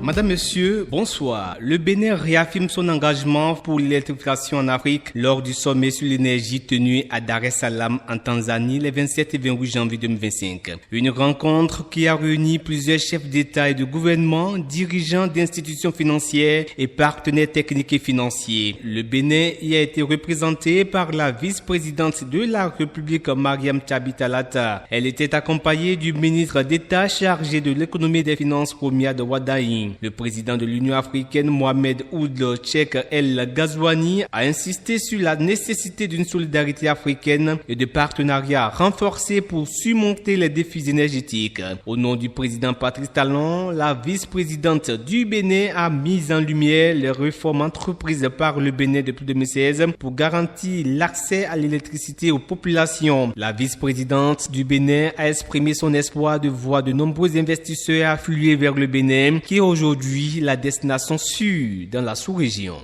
Madame, Monsieur, bonsoir. Le Bénin réaffirme son engagement pour l'électrification en Afrique lors du sommet sur l'énergie tenu à Dar es Salaam en Tanzanie les 27 et 28 janvier 2025. Une rencontre qui a réuni plusieurs chefs d'État et de gouvernement, dirigeants d'institutions financières et partenaires techniques et financiers. Le Bénin y a été représenté par la vice-présidente de la République, Mariam Tchabi Talata. Elle était accompagnée du ministre d'État chargé de l'économie et des finances, Romiad Wadaï. Le président de l'Union africaine, Mohamed Ould Cheikh El Ghazouani, a insisté sur la nécessité d'une solidarité africaine et de partenariats renforcés pour surmonter les défis énergétiques. Au nom du président Patrice Talon, la vice-présidente du Bénin a mis en lumière les réformes entreprises par le Bénin depuis 2016 pour garantir l'accès à l'électricité aux populations. La vice-présidente du Bénin a exprimé son espoir de voir de nombreux investisseurs affluer vers le Bénin, qui est aujourd'hui la destination sûre dans la sous-région.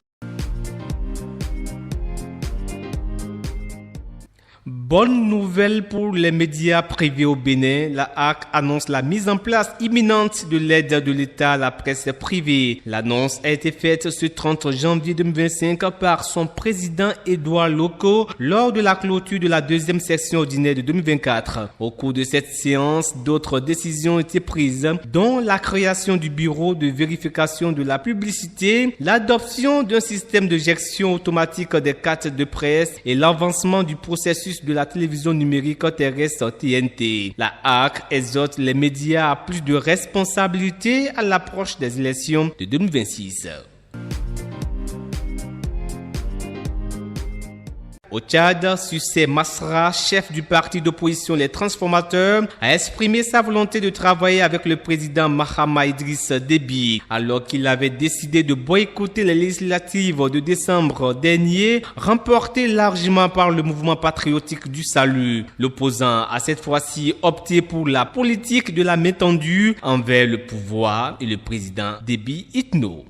Bonne nouvelle pour les médias privés au Bénin. La HAC annonce la mise en place imminente de l'aide de l'État à la presse privée. L'annonce a été faite ce 30 janvier 2025 par son président Edouard Loko lors de la clôture de la deuxième session ordinaire de 2024. Au cours de cette séance, d'autres décisions ont été prises, dont la création du bureau de vérification de la publicité, l'adoption d'un système de gestion automatique des cartes de presse et l'avancement du processus de la télévision numérique terrestre TNT. La HAC exhorte les médias à plus de responsabilité à l'approche des élections de 2026. Au Tchad, Sucé Masra, chef du parti d'opposition Les Transformateurs, a exprimé sa volonté de travailler avec le président Mahama Idriss Déby, alors qu'il avait décidé de boycotter les législatives de décembre dernier, remportées largement par le mouvement patriotique du salut. L'opposant a cette fois-ci opté pour la politique de la main tendue envers le pouvoir et le président Déby Itno.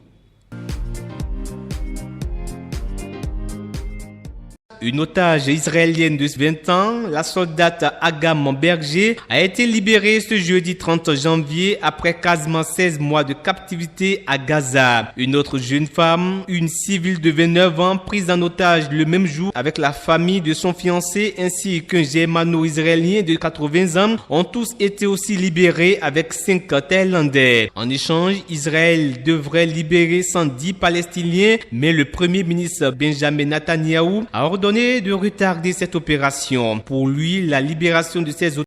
Une otage israélienne de 20 ans, la soldate Agam Berger, a été libérée ce jeudi 30 janvier après quasiment 16 mois de captivité à Gaza. Une autre jeune femme, une civile de 29 ans, prise en otage le même jour avec la famille de son fiancé ainsi qu'un germano-israélien de 80 ans, ont tous été aussi libérés avec 5 Thaïlandais. En échange, Israël devrait libérer 110 Palestiniens, mais le premier ministre Benjamin Netanyahou a ordonné de retarder cette opération. Pour lui, la libération de ces